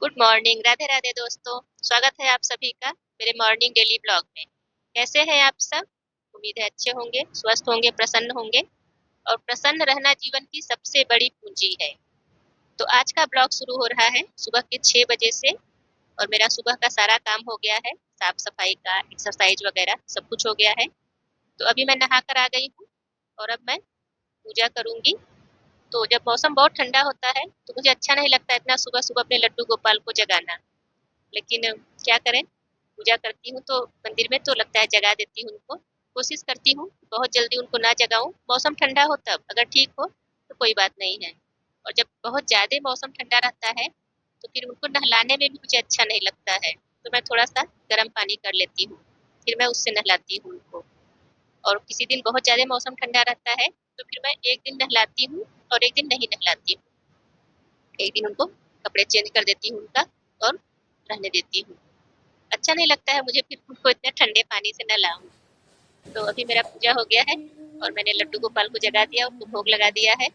Good morning, Radhe Radhe दोस्तों। स्वागत है आप सभी का मेरे मॉर्निंग डेली ब्लॉग में। कैसे हैं आप सब? उम्मीद है अच्छे होंगे, स्वस्थ होंगे, प्रसन्न होंगे। और प्रसन्न रहना जीवन की सबसे बड़ी पूंजी है। तो आज का ब्लॉग शुरू हो रहा है सुबह के 6 बजे से। और मेरा सुबह का सारा काम हो गया है, साफ सफाई का, एक्सरसाइज वगैरह सब कुछ हो गया है। तो अभी मैं नहा कर आ गई हूँ और अब मैं पूजा करूंगी। तो जब मौसम बहुत ठंडा होता है तो मुझे अच्छा नहीं लगता इतना सुबह सुबह अपने लड्डू गोपाल को जगाना। लेकिन क्या करें, पूजा करती हूँ तो मंदिर में तो लगता है जगा देती हूँ उनको। कोशिश करती हूँ बहुत जल्दी उनको ना जगाऊं, मौसम ठंडा हो तब, अगर ठीक हो तो कोई बात नहीं है। और जब बहुत ज़्यादा मौसम ठंडा रहता है तो फिर उनको नहलाने में भी मुझे अच्छा नहीं लगता है। तो मैं थोड़ा सा गर्म पानी कर लेती हूँ, फिर मैं उससे नहलाती हूँ उनको। और किसी दिन बहुत ज़्यादा मौसम ठंडा रहता है तो फिर मैं एक दिन नहलाती हूँ और एक दिन नहीं नहलाती हूँ। एक दिन उनको कपड़े चेंज कर देती हूँ उनका और रहने देती हूँ। अच्छा नहीं लगता है मुझे फिर उनको इतने ठंडे पानी से नहलाऊं। तो अभी मेरा पूजा हो गया है और मैंने लड्डू गोपाल को जगा दिया, उनको भोग लगा दिया है।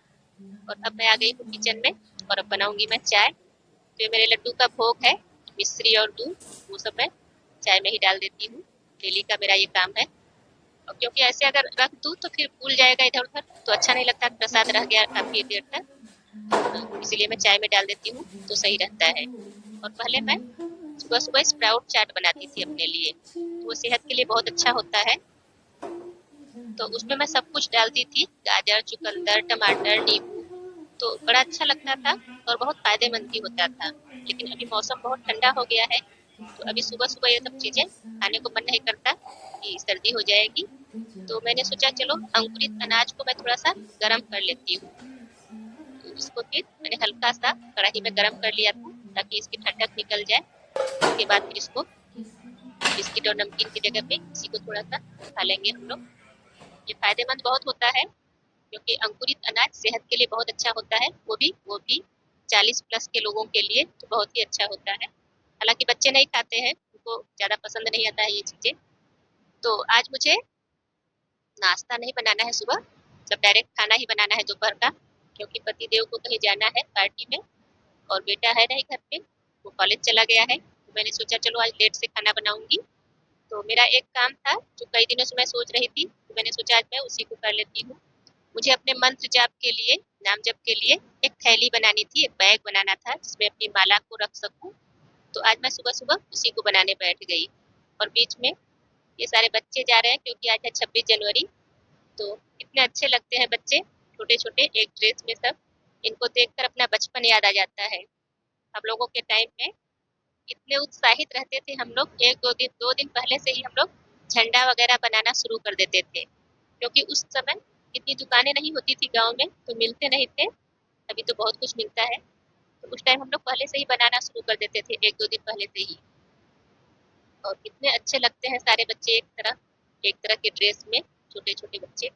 और अब मैं आ गई हूँ किचन में और अब बनाऊंगी मैं चाय। तो ये मेरे लड्डू का भोग है, मिश्री और दूध, वो सब मैं चाय में ही डाल देती हूँ। डेली का मेरा ये काम है। और क्योंकि ऐसे अगर रख दूँ तो फिर फूल जाएगा इधर उधर, तो अच्छा नहीं लगता, प्रसाद रह गया काफी देर तक। इसीलिए मैं चाय में डाल देती हूँ तो सही रहता है। और पहले मैं सुबह सुबह स्प्राउट चाट बनाती थी अपने लिए, तो वो सेहत के लिए बहुत अच्छा होता है। तो उसमें मैं सब कुछ डालती थी, गाजर, चुकंदर, टमाटर, नींबू। तो बड़ा अच्छा लगता था और बहुत फायदेमंद भी होता था। लेकिन अभी मौसम बहुत ठंडा हो गया है तो अभी सुबह सुबह ये सब चीजें खाने को मन नहीं करता कि सर्दी हो जाएगी। तो मैंने सोचा चलो अंकुरित अनाज को मैं थोड़ा सा गर्म कर लेती हूँ। तो इसको फिर मैंने हल्का सा कढ़ाई में गर्म कर लिया था ताकि इसकी ठंडक निकल जाए। उसके बाद फिर इसको बिस्किट और नमकीन की जगह पे इसी को थोड़ा सा खा लेंगे हम लोग। ये फायदेमंद बहुत होता है क्योंकि अंकुरित अनाज सेहत के लिए बहुत अच्छा होता है, वो भी 40+ के लोगों के लिए तो बहुत ही अच्छा होता है। हालांकि बच्चे नहीं खाते हैं, उनको ज़्यादा पसंद नहीं आता है ये चीज़ें। तो आज मुझे नाश्ता नहीं बनाना है सुबह, सब डायरेक्ट खाना ही बनाना है दोपहर का। क्योंकि पतिदेव को कहीं जाना है पार्टी में और बेटा है नहीं घर पे, वो कॉलेज चला गया है। तो मैंने सोचा चलो आज लेट से खाना बनाऊंगी। तो मेरा एक काम था जो कई दिनों से मैं सोच रही थी, तो मैंने सोचा आज मैं उसी को कर लेती हूँ। मुझे अपने मंत्र जाप के लिए, नाम जप के लिए एक थैली बनानी थी, एक बैग बनाना था जिसमें अपनी माला को रख सकूं। तो आज मैं सुबह सुबह उसी को बनाने बैठ गई। और बीच में ये सारे बच्चे जा रहे हैं क्योंकि आज है 26 जनवरी। तो कितने अच्छे लगते हैं बच्चे, छोटे छोटे एक ड्रेस में सब। इनको देखकर अपना बचपन याद आ जाता है। हम लोगों के टाइम में इतने उत्साहित रहते थे हम लोग, एक दो दिन पहले से ही हम लोग झंडा वगैरह बनाना शुरू कर देते थे। क्योंकि उस समय इतनी दुकानें नहीं होती थी गांव में तो मिलते नहीं थे। अभी तो बहुत कुछ मिलता है। तो उस टाइम हम लोग पहले से ही बनाना शुरू कर देते थे, एक दो दिन पहले से ही। और कितने अच्छे लगते हैं सारे बच्चे एक तरह के ड्रेस में, छोटे छोटे बच्चे।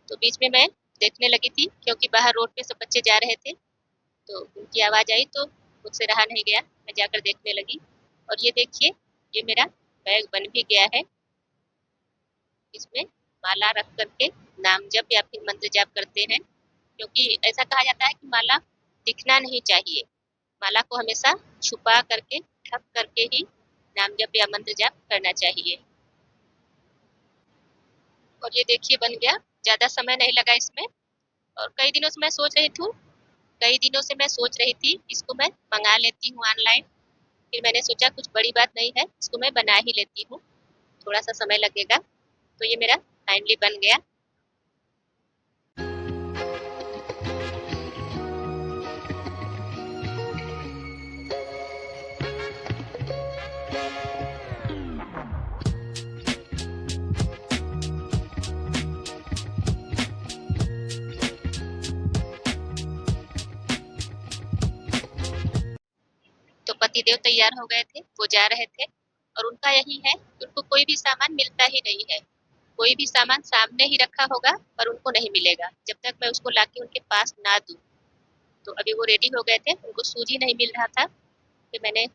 तो बीच में मैं देखने लगी थी क्योंकि बाहर रोड पे सब बच्चे जा रहे थे। तो उनकी आवाज़ आई तो मुझसे रहा नहीं गया, मैं जाकर देखने लगी। और ये देखिए, ये मेरा बैग बन भी गया है। इसमें माला रख करके नाम जप या फिर मंत्र जाप करते हैं। क्योंकि ऐसा कहा जाता है कि माला दिखना नहीं चाहिए, माला को हमेशा छुपा करके, ढक करके ही नाम जप या मंत्र जाप करना चाहिए। और ये देखिए बन गया, ज़्यादा समय नहीं लगा इसमें। और कई दिनों से मैं सोच रही थी इसको मैं मंगा लेती हूँ ऑनलाइन। फिर मैंने सोचा कुछ बड़ी बात नहीं है, इसको मैं बना ही लेती हूँ, थोड़ा सा समय लगेगा। तो ये मेरा फाइनली बन गया। तो पतिदेव तैयार हो गए थे, वो जा रहे थे। और उनका यही है कि उनको कोई भी सामान मिलता ही नहीं है। कोई भी सामान सामने ही रखा होगा पर उनको नहीं मिलेगा जब तक मैं उसको लाके उनके पास ना दूँ। तो अभी वो रेडी हो गए थे, उनको शूज ही नहीं मिल रहा था। फिर मैंने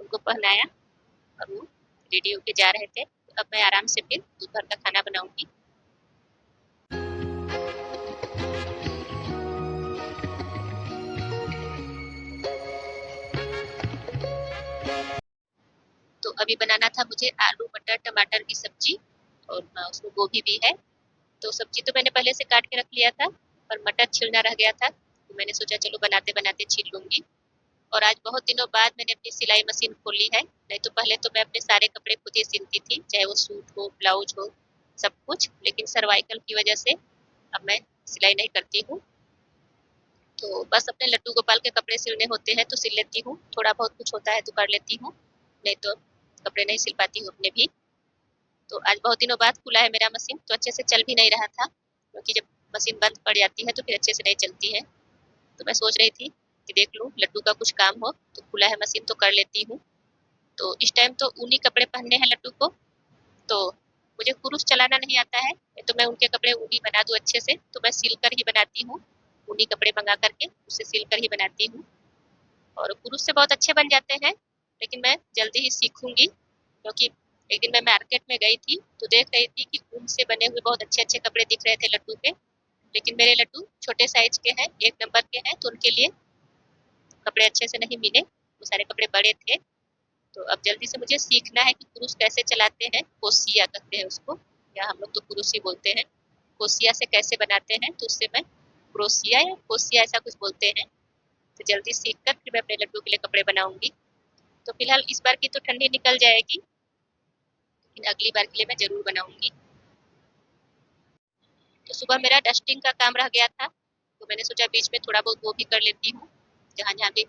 उनको पहनाया और वो रेडी होके जा रहे थे। तो अब मैं आराम से फिर दोपहर का खाना बनाऊंगी। अभी बनाना था मुझे आलू मटर टमाटर की सब्जी, और उसमें गोभी भी है। तो सब्जी तो मैंने पहले से काट के रख लिया था, पर मटर छीलना रह गया था, तो मैंने सोचा चलो बनाते बनाते छील लूंगी। और आज बहुत दिनों बाद मैंने अपनी सिलाई मशीन खोली है, नहीं तो पहले तो मैं अपने सारे कपड़े खुद ही सिलती थी, चाहे वो सूट हो ब्लाउज हो सब कुछ, लेकिन सर्वाइकल की वजह से अब मैं सिलाई नहीं करती हूँ। तो बस अपने लड्डू गोपाल के कपड़े सिलने होते हैं तो सिल लेती हूँ, थोड़ा बहुत कुछ होता है तो कर लेती हूँ, नहीं तो कपड़े नहीं सिल पाती हूँ अपने भी। तो आज बहुत दिनों बाद खुला है मेरा मशीन, तो अच्छे से चल भी नहीं रहा था, क्योंकि जब मशीन बंद पड़ जाती है तो फिर अच्छे से नहीं चलती है। तो मैं सोच रही थी कि देख लूँ लड्डू का कुछ काम हो, तो खुला है मशीन तो कर लेती हूँ। तो इस टाइम तो ऊनी कपड़े पहनने हैं लड्डू को, तो मुझे कुरूस चलाना नहीं आता है, तो मैं उनके कपड़े ऊनी बना दूँ अच्छे से, तो मैं सिल कर ही बनाती हूँ, ऊनी कपड़े मंगा करके उसे सिल कर ही बनाती हूँ। और कुरूस से बहुत अच्छे बन जाते हैं, लेकिन मैं जल्दी ही सीखूंगी, क्योंकि एक दिन मैं मार्केट में गई थी तो देख रही थी कि ऊन से बने हुए बहुत अच्छे अच्छे कपड़े दिख रहे थे लड्डू के, लेकिन मेरे लड्डू छोटे साइज के हैं, 1 नंबर के हैं, तो उनके लिए कपड़े अच्छे से नहीं मिले, वो सारे कपड़े बड़े थे। तो अब जल्दी से मुझे सीखना है कि कुरूस कैसे चलाते हैं, कोसिया कहते हैं उसको, या हम लोग तो कुरूस ही बोलते हैं। कोसिया से कैसे बनाते हैं, तो उससे मैं क्रोसिया या कोसिया ऐसा कुछ बोलते हैं, तो जल्दी सीख कर फिर मैं अपने लड्डू के लिए कपड़े बनाऊंगी। तो फिलहाल इस बार की तो ठंडी निकल जाएगी, लेकिन अगली बार के लिए मैं जरूर बनाऊंगी। तो सुबह मेरा डस्टिंग का काम रह गया था, तो मैंने सोचा बीच में थोड़ा बहुत वो भी कर लेती हूँ, जहाँ जहाँ भी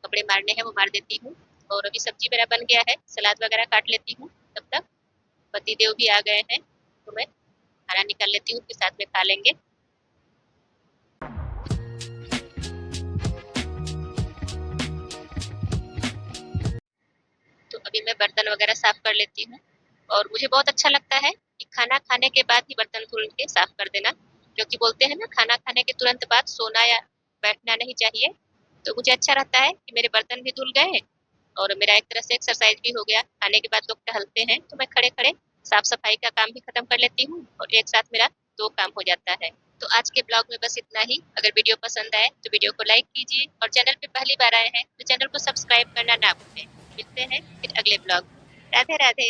कपड़े मारने हैं वो मार देती हूँ। और अभी सब्जी मेरा बन गया है, सलाद वगैरह काट लेती हूँ, तब तक पति देव भी आ गए हैं, तो मैं खाना निकाल लेती हूँ, फिर साथ में खा लेंगे। तो अभी मैं बर्तन वगैरह साफ कर लेती हूँ, और मुझे बहुत अच्छा लगता है कि खाना खाने के बाद ही बर्तन धुल के साफ कर देना, क्योंकि बोलते हैं ना खाना खाने के तुरंत बाद सोना या बैठना नहीं चाहिए। तो मुझे अच्छा रहता है कि मेरे बर्तन भी धुल गए, और मेरा एक तरह से एक्सरसाइज भी हो गया। खाने के बाद लोग टहलते हैं, तो मैं खड़े खड़े साफ सफाई का काम भी खत्म कर लेती हूँ, और एक साथ मेरा 2 काम हो जाता है। तो आज के ब्लॉग में बस इतना ही। अगर वीडियो पसंद आए तो वीडियो को लाइक कीजिए, और चैनल पे पहली बार आए हैं तो चैनल को सब्सक्राइब करना ना भूलें। मिलते हैं फिर अगले ब्लॉग। राधे राधे।